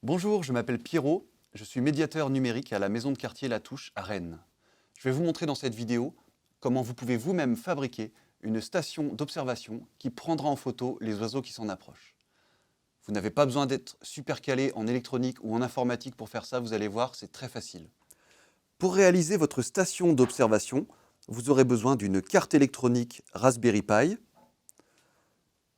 Bonjour, je m'appelle Pierrot, je suis médiateur numérique à la maison de quartier La Touche à Rennes. Je vais vous montrer dans cette vidéo comment vous pouvez vous-même fabriquer une station d'observation qui prendra en photo les oiseaux qui s'en approchent. Vous n'avez pas besoin d'être super calé en électronique ou en informatique pour faire ça, vous allez voir, c'est très facile. Pour réaliser votre station d'observation, vous aurez besoin d'une carte électronique Raspberry Pi.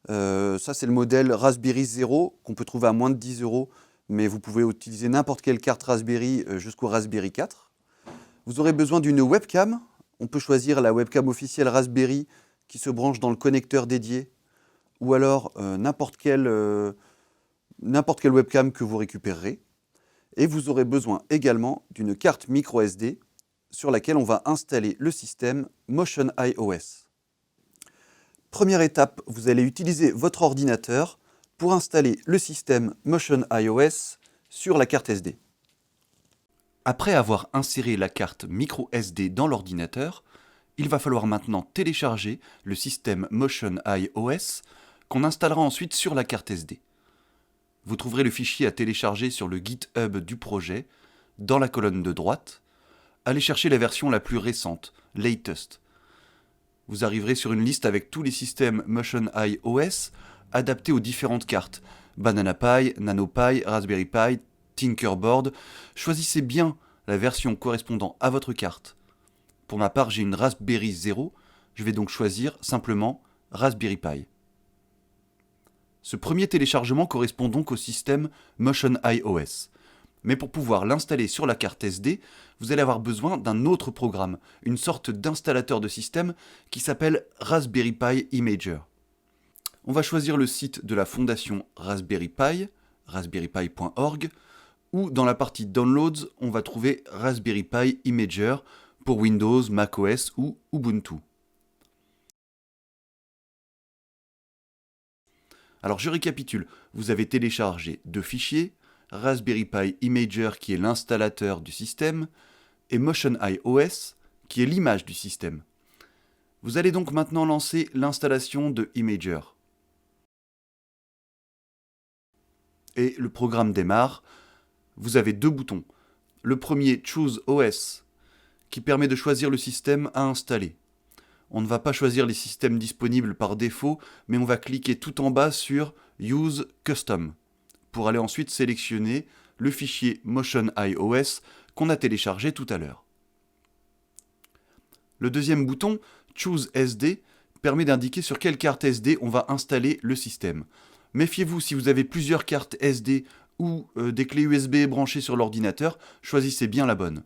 Ça, c'est le modèle Raspberry Zero qu'on peut trouver à moins de 10 €, mais vous pouvez utiliser n'importe quelle carte Raspberry jusqu'au Raspberry 4. Vous aurez besoin d'une webcam. On peut choisir la webcam officielle Raspberry qui se branche dans le connecteur dédié, ou alors n'importe quelle webcam que vous récupérerez. Et vous aurez besoin également d'une carte micro SD sur laquelle on va installer le système Motion iOS. Première étape, vous allez utiliser votre ordinateur pour installer le système Motion iOS sur la carte SD. Après avoir inséré la carte micro SD dans l'ordinateur, il va falloir maintenant télécharger le système Motion iOS qu'on installera ensuite sur la carte SD. Vous trouverez le fichier à télécharger sur le GitHub du projet, dans la colonne de droite. Allez chercher la version la plus récente, Latest. Vous arriverez sur une liste avec tous les systèmes Motion iOS adaptés aux différentes cartes, Banana Pi, NanoPi, Raspberry Pi, Tinkerboard. Choisissez bien la version correspondant à votre carte. Pour ma part, j'ai une Raspberry Zero, je vais donc choisir simplement Raspberry Pi. Ce premier téléchargement correspond donc au système Motion iOS. Mais pour pouvoir l'installer sur la carte SD, vous allez avoir besoin d'un autre programme, une sorte d'installateur de système qui s'appelle Raspberry Pi Imager. On va choisir le site de la fondation Raspberry Pi, raspberrypi.org, ou dans la partie Downloads, on va trouver Raspberry Pi Imager pour Windows, macOS ou Ubuntu. Alors je récapitule, vous avez téléchargé deux fichiers, Raspberry Pi Imager qui est l'installateur du système, et Motion iOS qui est l'image du système. Vous allez donc maintenant lancer l'installation de Imager. Et le programme démarre. Vous avez deux boutons. Le premier, Choose OS, qui permet de choisir le système à installer. On ne va pas choisir les systèmes disponibles par défaut, mais on va cliquer tout en bas sur Use Custom, pour aller ensuite sélectionner le fichier Motion iOS qu'on a téléchargé tout à l'heure. Le deuxième bouton, Choose SD, permet d'indiquer sur quelle carte SD on va installer le système. Méfiez-vous, si vous avez plusieurs cartes SD ou des clés USB branchées sur l'ordinateur, choisissez bien la bonne.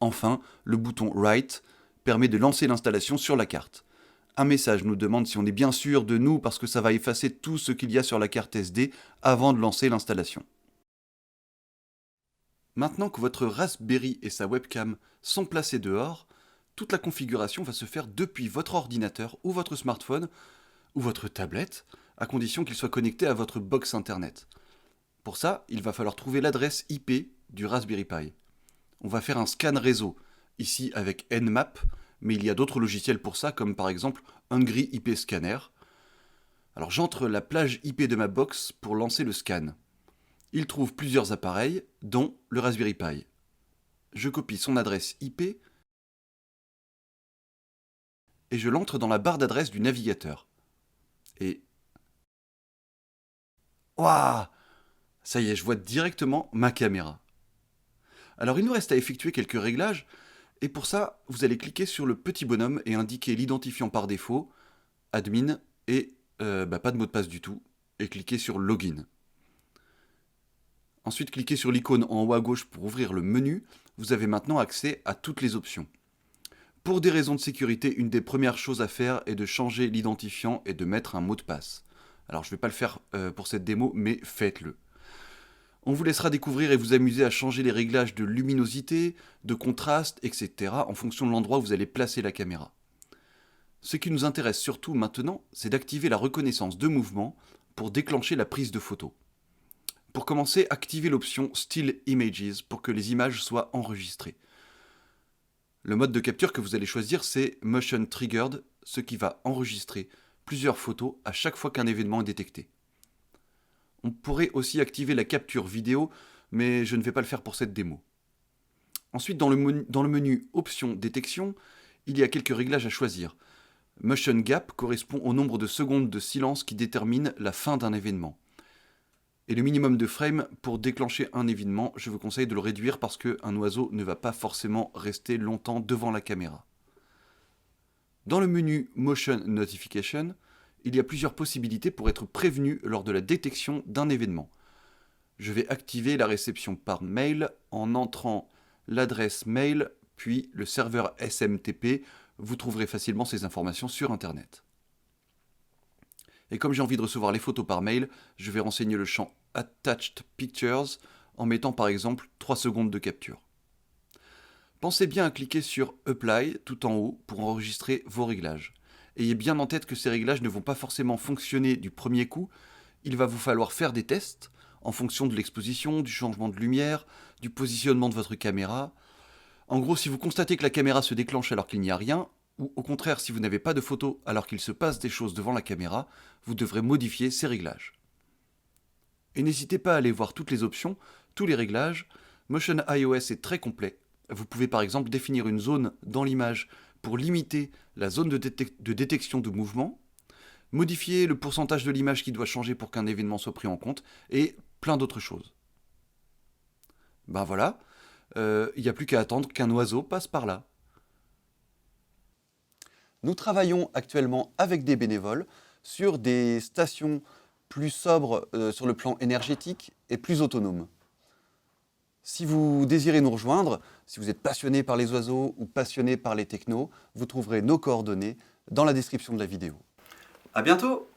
Enfin, le bouton Write permet de lancer l'installation sur la carte. Un message nous demande si on est bien sûr de nous parce que ça va effacer tout ce qu'il y a sur la carte SD avant de lancer l'installation. Maintenant que votre Raspberry et sa webcam sont placés dehors, toute la configuration va se faire depuis votre ordinateur ou votre smartphone ou votre tablette, à condition qu'il soit connecté à votre box internet. Pour ça, il va falloir trouver l'adresse IP du Raspberry Pi. On va faire un scan réseau, ici avec Nmap, mais il y a d'autres logiciels pour ça, comme par exemple Hungry IP Scanner. Alors j'entre la plage IP de ma box pour lancer le scan. Il trouve plusieurs appareils, dont le Raspberry Pi. Je copie son adresse IP et je l'entre dans la barre d'adresse du navigateur. Et... Waouh! Ça y est, je vois directement ma caméra. Alors il nous reste à effectuer quelques réglages, et pour ça, vous allez cliquer sur le petit bonhomme et indiquer l'identifiant par défaut, admin, et pas de mot de passe du tout, et cliquez sur login. Ensuite, cliquez sur l'icône en haut à gauche pour ouvrir le menu. Vous avez maintenant accès à toutes les options. Pour des raisons de sécurité, une des premières choses à faire est de changer l'identifiant et de mettre un mot de passe. Alors je ne vais pas le faire pour cette démo, mais faites-le. On vous laissera découvrir et vous amuser à changer les réglages de luminosité, de contraste, etc. en fonction de l'endroit où vous allez placer la caméra. Ce qui nous intéresse surtout maintenant, c'est d'activer la reconnaissance de mouvement pour déclencher la prise de photo. Pour commencer, activez l'option Still Images pour que les images soient enregistrées. Le mode de capture que vous allez choisir, c'est Motion Triggered, ce qui va enregistrer plusieurs photos à chaque fois qu'un événement est détecté. On pourrait aussi activer la capture vidéo, mais je ne vais pas le faire pour cette démo. Ensuite, dans le menu Options détection, il y a quelques réglages à choisir. Motion Gap correspond au nombre de secondes de silence qui détermine la fin d'un événement. Et le minimum de frames pour déclencher un événement, je vous conseille de le réduire parce qu'un oiseau ne va pas forcément rester longtemps devant la caméra. Dans le menu Motion Notification, il y a plusieurs possibilités pour être prévenu lors de la détection d'un événement. Je vais activer la réception par mail en entrant l'adresse mail puis le serveur SMTP. Vous trouverez facilement ces informations sur Internet. Et comme j'ai envie de recevoir les photos par mail, je vais renseigner le champ Attached Pictures en mettant par exemple 3 secondes de capture. Pensez bien à cliquer sur Apply tout en haut pour enregistrer vos réglages. Ayez bien en tête que ces réglages ne vont pas forcément fonctionner du premier coup. Il va vous falloir faire des tests en fonction de l'exposition, du changement de lumière, du positionnement de votre caméra. En gros, si vous constatez que la caméra se déclenche alors qu'il n'y a rien, ou au contraire si vous n'avez pas de photo alors qu'il se passe des choses devant la caméra, vous devrez modifier ces réglages. Et n'hésitez pas à aller voir toutes les options, tous les réglages. Motion iOS est très complet. Vous pouvez par exemple définir une zone dans l'image pour limiter la zone de détection de mouvement, modifier le pourcentage de l'image qui doit changer pour qu'un événement soit pris en compte, et plein d'autres choses. Ben voilà, il n'y a plus qu'à attendre qu'un oiseau passe par là. Nous travaillons actuellement avec des bénévoles sur des stations plus sobres sur le plan énergétique et plus autonomes. Si vous désirez nous rejoindre, si vous êtes passionné par les oiseaux ou passionné par les technos, vous trouverez nos coordonnées dans la description de la vidéo. À bientôt!